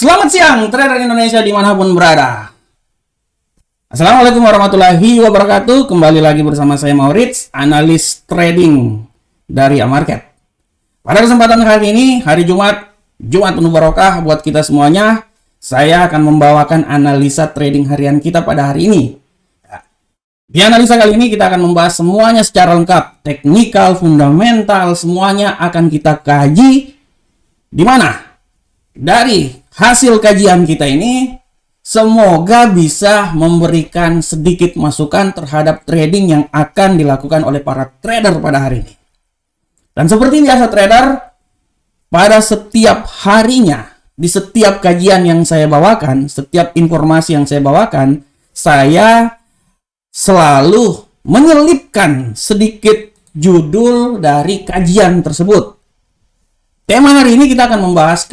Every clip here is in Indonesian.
Selamat siang, trader Indonesia dimanapun berada. Assalamualaikum warahmatullahi wabarakatuh. Kembali lagi bersama saya Maurits, analis trading dari Amarket. Pada kesempatan hari ini, hari Jumat penuh barokah buat kita semuanya. Saya akan membawakan analisa trading harian kita pada hari ini. Di analisa kali ini kita akan membahas semuanya secara lengkap, teknikal, fundamental, semuanya akan kita kaji. Di mana? Dari hasil kajian kita ini, semoga bisa memberikan sedikit masukan terhadap trading yang akan dilakukan oleh para trader pada hari ini. Dan seperti biasa trader, pada setiap harinya, di setiap kajian yang saya bawakan, setiap informasi yang saya bawakan, saya selalu menyelipkan sedikit judul dari kajian tersebut. Tema hari ini kita akan membahas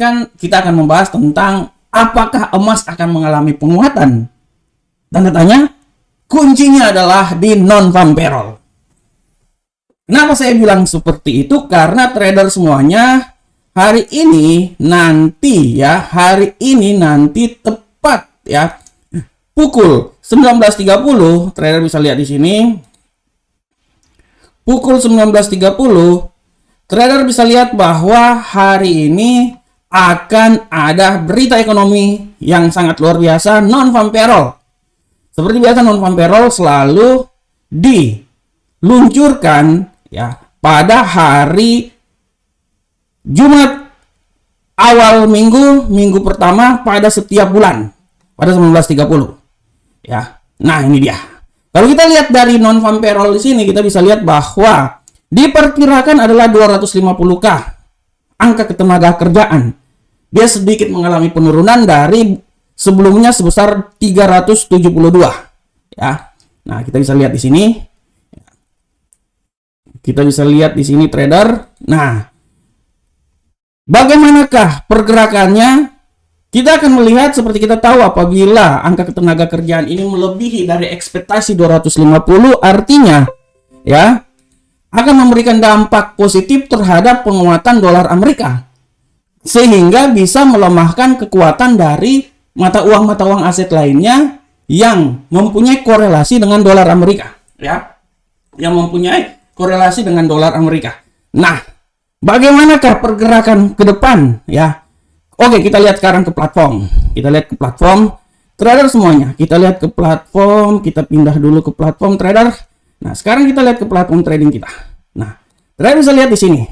tentang apakah emas akan mengalami penguatan. Tanda tanya, kuncinya adalah di non-farm payroll. Kenapa saya bilang seperti itu? Karena trader semuanya hari ini nanti tepat ya pukul 19.30, trader bisa lihat di sini. Pukul 19.30 trader bisa lihat bahwa hari ini akan ada berita ekonomi yang sangat luar biasa, non-farm payroll. Seperti biasa, non-farm payroll selalu diluncurkan ya pada hari Jumat awal minggu pertama pada setiap bulan pada 19.30 ya. Nah, ini dia. Kalau kita lihat dari non-farm payroll di sini, kita bisa lihat bahwa diperkirakan adalah 250K angka ketenaga kerjaan. Dia sedikit mengalami penurunan dari sebelumnya sebesar 372 ya. Nah, kita bisa lihat di sini. Trader. Nah, bagaimanakah pergerakannya? Kita akan melihat, seperti kita tahu, apabila angka ketenaga kerjaan ini melebihi dari ekspektasi 250, artinya ya akan memberikan dampak positif terhadap penguatan dolar Amerika, sehingga bisa melemahkan kekuatan dari mata uang aset lainnya yang mempunyai korelasi dengan dolar Amerika ya, Nah, bagaimanakah pergerakan ke depan ya? Oke, kita lihat sekarang ke platform. Trader semuanya. Kita lihat ke platform, kita pindah dulu ke platform trader. Nah, sekarang kita lihat ke platform trading kita. Nah, trader bisa lihat di sini.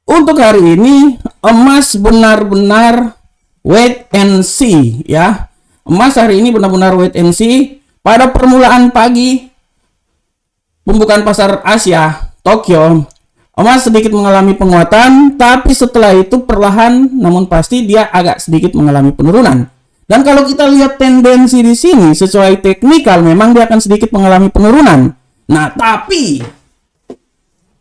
Untuk hari ini, emas benar-benar wait and see ya. Emas hari ini benar-benar wait and see. Pada permulaan pagi pembukaan pasar Asia, Tokyo, emas sedikit mengalami penguatan, tapi setelah itu perlahan namun pasti dia agak sedikit mengalami penurunan. Dan kalau kita lihat tendensi di sini sesuai teknikal, memang dia akan sedikit mengalami penurunan. Nah, tapi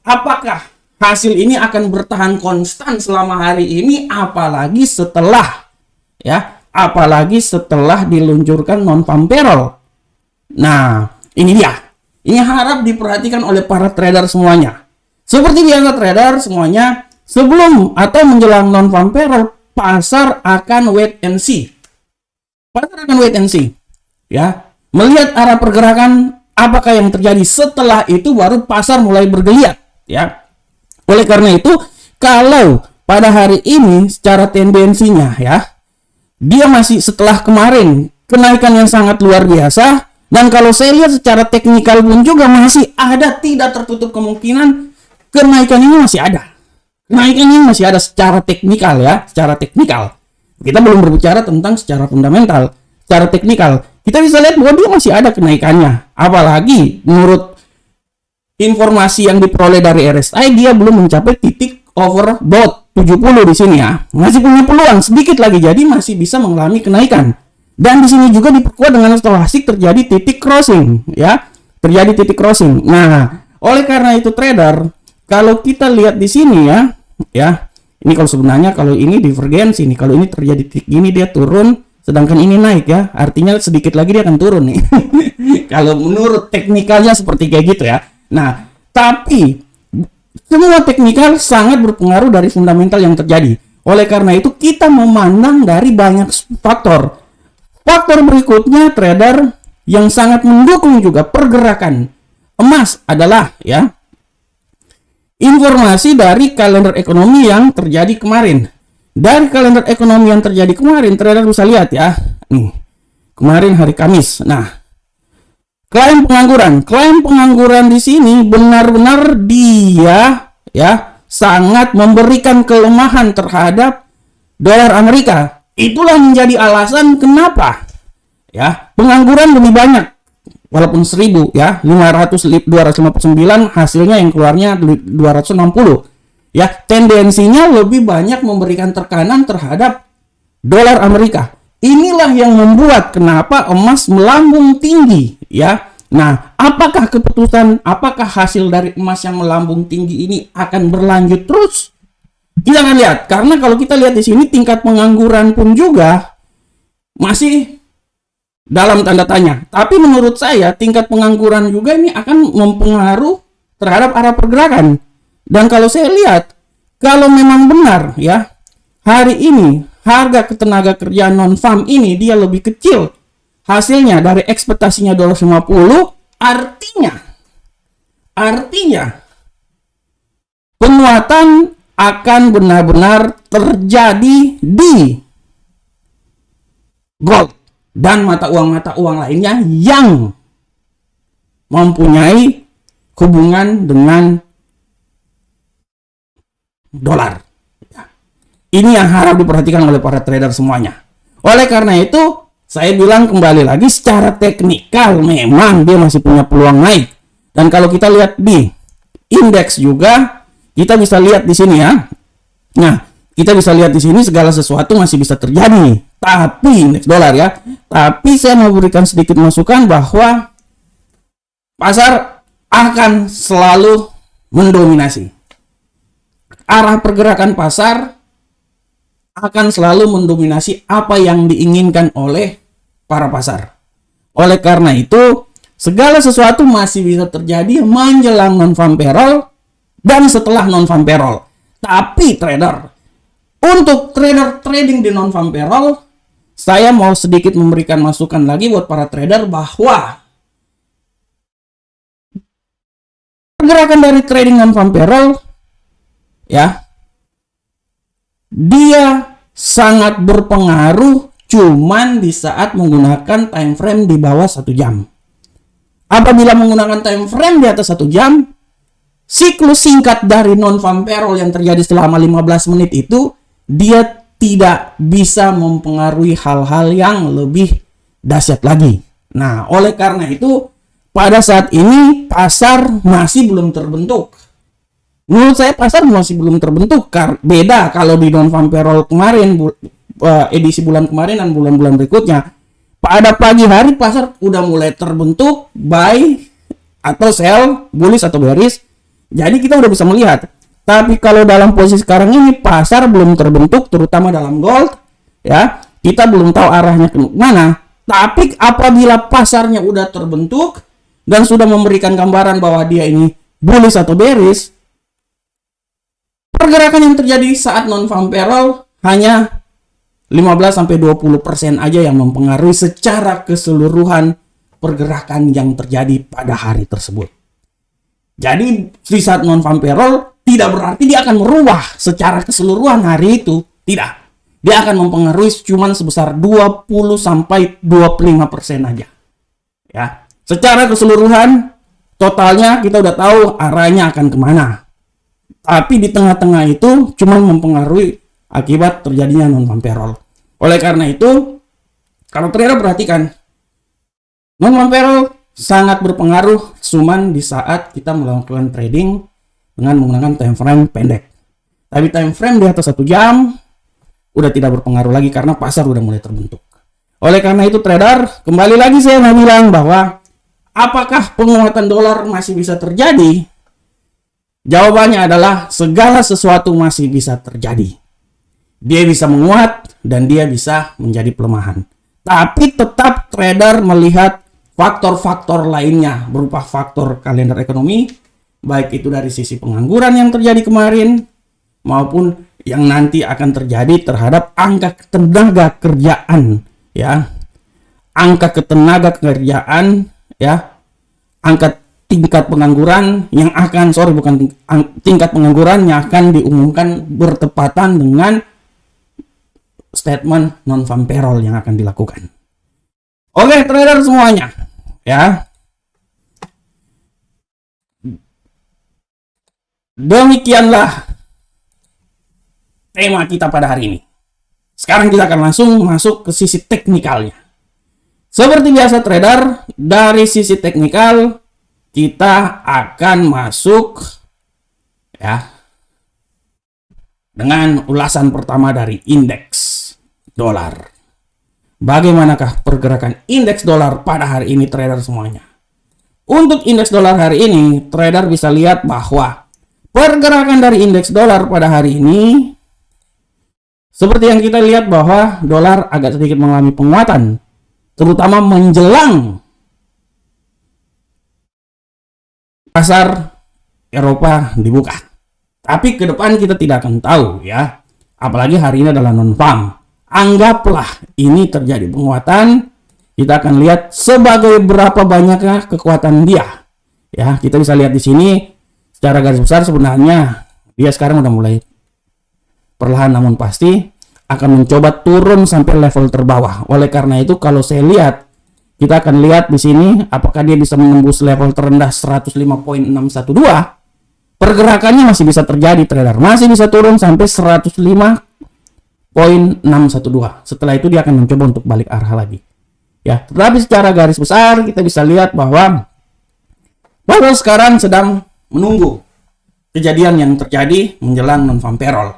apakah hasil ini akan bertahan konstan selama hari ini, apalagi setelah diluncurkan non-farm payroll? Nah, ini dia. Ini harap diperhatikan oleh para trader semuanya. Seperti biasa trader semuanya, sebelum atau menjelang non-farm payroll, pasar akan wait and see. Ya, melihat arah pergerakan apakah yang terjadi. Setelah itu baru pasar mulai bergeliat ya. Oleh karena itu, kalau pada hari ini secara tendensinya ya, dia masih setelah kemarin kenaikan yang sangat luar biasa, dan kalau saya lihat secara teknikal pun juga masih ada, tidak tertutup kemungkinan kenaikan ini masih ada. Secara teknikal ya, Kita belum berbicara tentang secara fundamental, secara teknikal. Kita bisa lihat bahwa dia masih ada kenaikannya. Apalagi menurut informasi yang diperoleh dari RSI, dia belum mencapai titik overbought 70 di sini ya. Masih punya peluang sedikit lagi, jadi masih bisa mengalami kenaikan. Dan di sini juga diperkuat dengan stochastik terjadi titik crossing ya. Nah, oleh karena itu trader, kalau kita lihat di sini ya, ini kalau sebenarnya kalau ini divergensi nih, kalau ini terjadi titik ini dia turun, sedangkan ini naik ya, artinya sedikit lagi dia akan turun nih. Kalau menurut teknikalnya seperti kayak gitu ya. Nah, tapi semua teknikal sangat berpengaruh dari fundamental yang terjadi. Oleh karena itu kita memandang dari banyak faktor. Faktor berikutnya trader yang sangat mendukung juga pergerakan emas adalah ya informasi dari kalender ekonomi yang terjadi kemarin. Dari kalender ekonomi yang terjadi kemarin, trader bisa lihat ya. Nih, kemarin hari Kamis. Nah, klaim pengangguran di sini benar-benar dia ya sangat memberikan kelemahan terhadap dolar Amerika. Itulah menjadi alasan kenapa ya pengangguran lebih banyak. Walaupun 1000 ya, 259 hasilnya yang keluarnya 260. Ya, tendensinya lebih banyak memberikan tekanan terhadap dolar Amerika. Inilah yang membuat kenapa emas melambung tinggi ya. Nah, apakah hasil dari emas yang melambung tinggi ini akan berlanjut terus? Kita akan lihat, karena kalau kita lihat di sini tingkat pengangguran pun juga masih dalam tanda tanya. Tapi menurut saya tingkat pengangguran juga ini akan mempengaruhi terhadap arah pergerakan. Dan kalau saya lihat, kalau memang benar ya, hari ini harga ketenaga kerjaan non-farm ini dia lebih kecil hasilnya dari ekspektasinya 250, artinya penguatan akan benar-benar terjadi di gold dan mata uang lainnya yang mempunyai hubungan dengan dolar. Ini yang harus diperhatikan oleh para trader semuanya. Oleh karena itu, saya bilang kembali lagi secara teknikal memang dia masih punya peluang naik. Dan kalau kita lihat di indeks juga, kita bisa lihat di sini ya. Nah, kita bisa lihat di sini segala sesuatu masih bisa terjadi. Tapi indeks dolar ya. Tapi saya mau berikan sedikit masukan bahwa pasar akan selalu mendominasi. Arah pergerakan pasar akan selalu mendominasi apa yang diinginkan oleh para pasar. Oleh karena itu, segala sesuatu masih bisa terjadi menjelang non-farm payroll dan setelah non-farm payroll. Tapi untuk trader trading di non-farm payroll, saya mau sedikit memberikan masukan lagi buat para trader bahwa pergerakan dari trading non-farm payroll ya, dia sangat berpengaruh cuman di saat menggunakan time frame di bawah 1 jam. Apabila menggunakan time frame di atas 1 jam, siklus singkat dari non-farm payroll yang terjadi selama 15 menit itu, dia tidak bisa mempengaruhi hal-hal yang lebih dahsyat lagi. Nah, oleh karena itu, pada saat ini pasar masih belum terbentuk. Menurut saya pasar masih belum terbentuk. Beda kalau di non-farm payroll kemarin, edisi bulan kemarin dan bulan-bulan berikutnya. Pada pagi hari pasar udah mulai terbentuk buy atau sell, bullish atau bearish. Jadi kita udah bisa melihat. Tapi kalau dalam posisi sekarang ini pasar belum terbentuk, terutama dalam gold ya. Kita belum tahu arahnya ke mana. Tapi apabila pasarnya udah terbentuk dan sudah memberikan gambaran bahwa dia ini bullish atau bearish, pergerakan yang terjadi saat non-farm payroll hanya 15-20% aja yang mempengaruhi secara keseluruhan pergerakan yang terjadi pada hari tersebut. Jadi di saat non-farm payroll tidak berarti dia akan merubah secara keseluruhan hari itu. Tidak. Dia akan mempengaruhi cuma sebesar 20-25% aja. Ya. Secara keseluruhan totalnya kita udah tahu arahnya akan kemana. Tapi di tengah-tengah itu cuma mempengaruhi akibat terjadinya non-farm payroll. Oleh karena itu, kalau trader perhatikan, non-farm payroll sangat berpengaruh cuman di saat kita melakukan trading dengan menggunakan time frame pendek. Tapi time frame di atas 1 jam udah tidak berpengaruh lagi karena pasar udah mulai terbentuk. Oleh karena itu trader, kembali lagi saya mau bilang bahwa apakah penguatan dolar masih bisa terjadi? Jawabannya adalah segala sesuatu masih bisa terjadi. Dia bisa menguat dan dia bisa menjadi pelemahan. Tapi tetap trader melihat faktor-faktor lainnya berupa faktor kalender ekonomi, baik itu dari sisi pengangguran yang terjadi kemarin maupun yang nanti akan terjadi terhadap angka tenaga kerjaan, ya. Angka ketenaga kerjaan, ya. Angka tingkat pengangguran yang akan, tingkat pengangguran yang akan diumumkan bertepatan dengan statement non-farm payroll yang akan dilakukan. Oke, trader semuanya, ya. Demikianlah tema kita pada hari ini. Sekarang kita akan langsung masuk ke sisi teknikalnya. Seperti biasa trader, dari sisi teknikal kita akan masuk, ya, dengan ulasan pertama dari indeks dolar. Bagaimanakah pergerakan indeks dolar pada hari ini trader semuanya? Untuk indeks dolar hari ini, trader bisa lihat bahwa pergerakan dari indeks dolar pada hari ini, seperti yang kita lihat bahwa dolar agak sedikit mengalami penguatan, terutama menjelang pasar Eropa dibuka. Tapi ke depan kita tidak akan tahu, ya. Apalagi hari ini adalah non-farm. Anggaplah ini terjadi penguatan, kita akan lihat sebagai berapa banyaknya kekuatan dia. Ya, kita bisa lihat di sini secara garis besar sebenarnya dia sekarang udah mulai perlahan namun pasti akan mencoba turun sampai level terbawah. Oleh karena itu kalau saya lihat, kita akan lihat di sini apakah dia bisa menembus level terendah 105.612. Pergerakannya masih bisa terjadi trader, masih bisa turun sampai 105.612. Setelah itu dia akan mencoba untuk balik arah lagi. Ya, tetapi secara garis besar kita bisa lihat bahwa sekarang sedang menunggu kejadian yang terjadi menjelang non-farm payroll.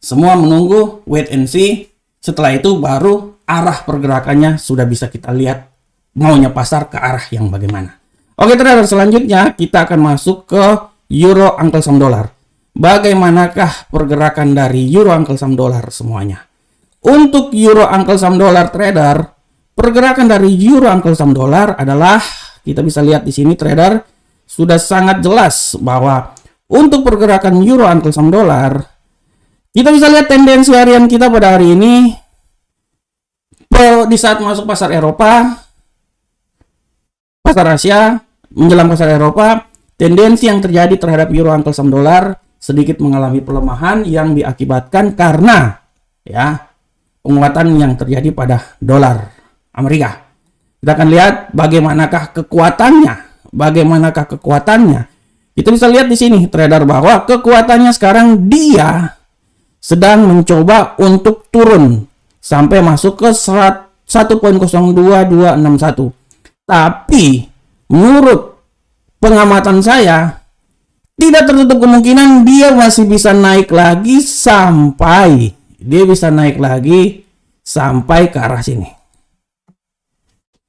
Semua menunggu, wait and see. Setelah itu baru arah pergerakannya sudah bisa kita lihat maunya pasar ke arah yang bagaimana. Oke trader, selanjutnya kita akan masuk ke Euro Uncle Sam Dollar. Bagaimanakah pergerakan dari Euro Uncle Sam Dollar semuanya? Untuk Euro Uncle Sam Dollar trader, pergerakan dari Euro Uncle Sam Dollar adalah, kita bisa lihat di sini trader, sudah sangat jelas bahwa untuk pergerakan Euro Uncle Sam Dollar, kita bisa lihat tendensi harian kita pada hari ini di saat masuk pasar Eropa, pasar Asia, menjelang pasar Eropa, tendensi yang terjadi terhadap Euro Uncle Sam Dollar sedikit mengalami pelemahan yang diakibatkan karena, ya, penguatan yang terjadi pada dolar Amerika. Kita akan lihat bagaimanakah kekuatannya. Kita bisa lihat di sini trader bahwa kekuatannya sekarang dia sedang mencoba untuk turun sampai masuk ke 1.02.261. Tapi menurut pengamatan saya tidak tertutup kemungkinan dia masih bisa naik lagi sampai ke arah sini.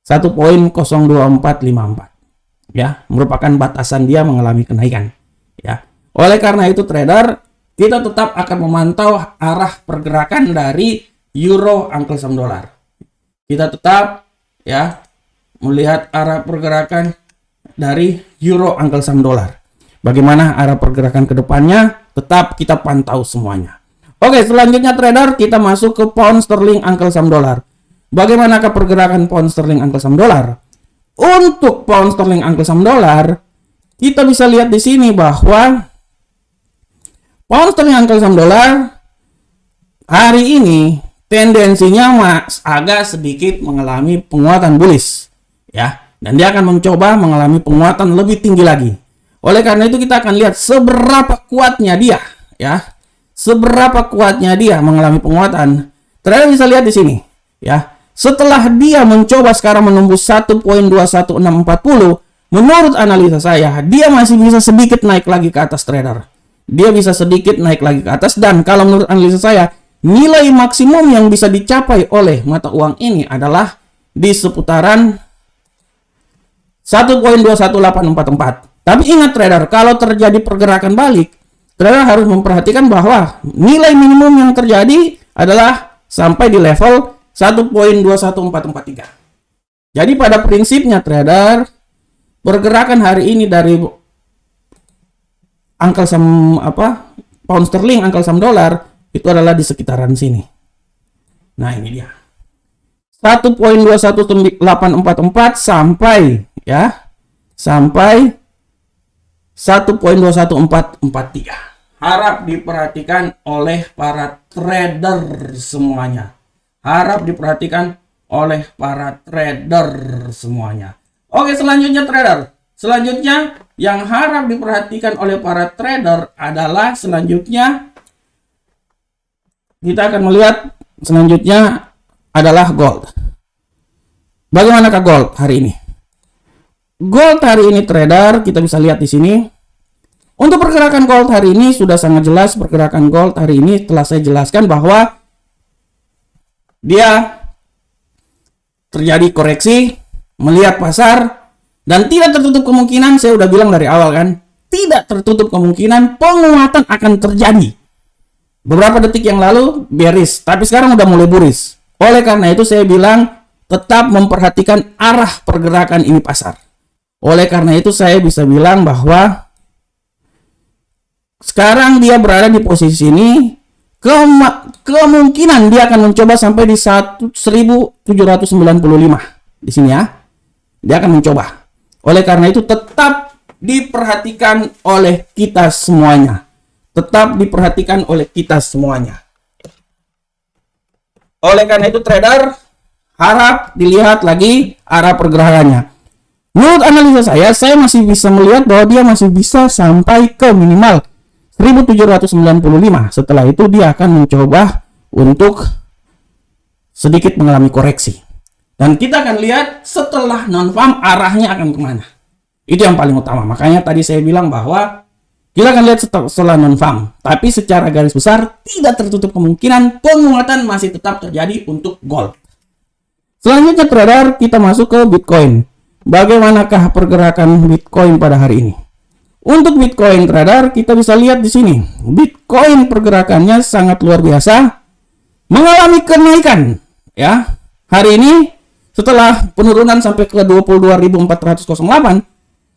1.02454. Ya, merupakan batasan dia mengalami kenaikan. Ya. Oleh karena itu trader, kita tetap akan memantau arah pergerakan dari Euro Uncle Sam Dollar. Kita tetap, ya, melihat arah pergerakan dari Euro Uncle Sam Dollar. Bagaimana arah pergerakan ke depannya, tetap kita pantau semuanya. Oke, selanjutnya trader, kita masuk ke Pound Sterling Uncle Sam Dollar. Bagaimanakah pergerakan Pound Sterling Uncle Sam Dollar? Untuk Pound Sterling Uncle Sam Dollar, kita bisa lihat di sini bahwa Pound Sterling Uncle Sam Dollar hari ini tendensinya agak sedikit mengalami penguatan bullish, ya, dan dia akan mencoba mengalami penguatan lebih tinggi lagi. Oleh karena itu kita akan lihat seberapa kuatnya dia, ya, seberapa kuatnya dia mengalami penguatan. Trader bisa lihat di sini, ya, setelah dia mencoba sekarang menembus 1.21640, menurut analisa saya dia masih bisa sedikit naik lagi ke atas trader. Dia bisa sedikit naik lagi ke atas, dan kalau menurut analisa saya nilai maksimum yang bisa dicapai oleh mata uang ini adalah di seputaran 1.21844. Tapi ingat trader, kalau terjadi pergerakan balik, trader harus memperhatikan bahwa nilai minimum yang terjadi adalah sampai di level 1.21443. Jadi pada prinsipnya trader, pergerakan hari ini dari Uncle Sam Pound Sterling Uncle Sam Dollar itu adalah di sekitaran sini. Nah, ini dia. 1.21844 sampai 1.21443. Harap diperhatikan oleh para trader semuanya. Oke, selanjutnya trader. Selanjutnya yang harap diperhatikan oleh para trader adalah selanjutnya kita akan melihat selanjutnya adalah gold. Bagaimanakah gold hari ini? Gold hari ini trader, kita bisa lihat di sini. Untuk pergerakan gold hari ini sudah sangat jelas. Pergerakan gold hari ini telah saya jelaskan bahwa dia terjadi koreksi, melihat pasar, dan tidak tertutup kemungkinan, saya udah bilang dari awal kan, tidak tertutup kemungkinan penguatan akan terjadi. Beberapa detik yang lalu bearish, tapi sekarang udah mulai bullish. Oleh karena itu saya bilang tetap memperhatikan arah pergerakan ini pasar. Oleh karena itu saya bisa bilang bahwa sekarang dia berada di posisi ini, kemungkinan dia akan mencoba sampai di 1795 di sini ya. Dia akan mencoba. Oleh karena itu tetap diperhatikan oleh kita semuanya. Oleh karena itu trader, harap dilihat lagi arah pergerakannya. Menurut analisa saya masih bisa melihat bahwa dia masih bisa sampai ke minimal 1795. Setelah itu dia akan mencoba untuk sedikit mengalami koreksi. Dan kita akan lihat setelah non-farm arahnya akan kemana. Itu yang paling utama. Makanya tadi saya bilang bahwa kita akan lihat setelah non-farm. Tapi secara garis besar tidak tertutup kemungkinan penguatan masih tetap terjadi untuk gold. Selanjutnya trader, kita masuk ke Bitcoin. Bagaimanakah pergerakan Bitcoin pada hari ini? Untuk Bitcoin trader, kita bisa lihat di sini. Bitcoin pergerakannya sangat luar biasa, mengalami kenaikan ya. Hari ini setelah penurunan sampai ke 22.408,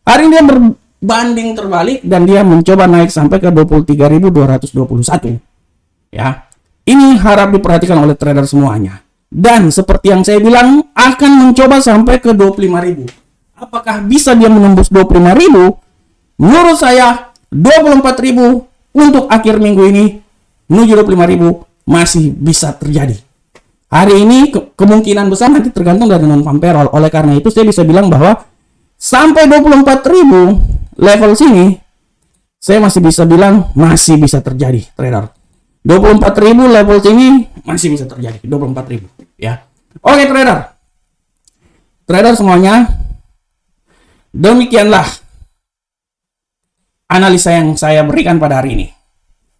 hari ini dia berbanding terbalik dan dia mencoba naik sampai ke 23.221. Ya. Ini harap diperhatikan oleh trader semuanya. Dan seperti yang saya bilang akan mencoba sampai ke 25.000. Apakah bisa dia menembus 25.000? Menurut saya 24.000 untuk akhir minggu ini menuju 25.000 masih bisa terjadi. Hari ini kemungkinan besar nanti tergantung dari non-farm payroll. Oleh karena itu saya bisa bilang bahwa sampai 24.000 level sini saya masih bisa bilang masih bisa terjadi trader. 24.000 level sini masih bisa terjadi 24.000 ya. Oke trader. Trader semuanya, demikianlah analisa yang saya berikan pada hari ini.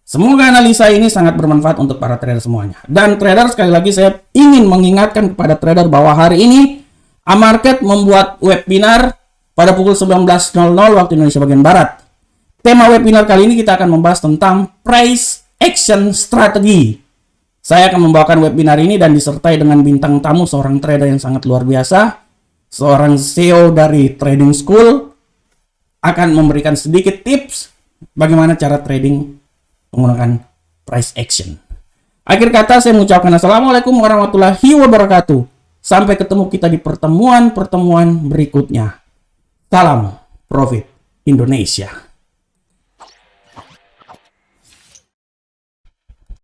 Semoga analisa ini sangat bermanfaat untuk para trader semuanya. Dan trader, sekali lagi saya ingin mengingatkan kepada trader bahwa hari ini Amarket membuat webinar pada pukul 19.00 waktu Indonesia bagian Barat. Tema webinar kali ini kita akan membahas tentang price action strategy. Saya akan membawakan webinar ini dan disertai dengan bintang tamu seorang trader yang sangat luar biasa, seorang CEO dari Trading School, akan memberikan sedikit tips bagaimana cara trading menggunakan price action. Akhir kata saya mengucapkan assalamualaikum warahmatullahi wabarakatuh. Sampai ketemu kita di pertemuan berikutnya. Salam Profit Indonesia.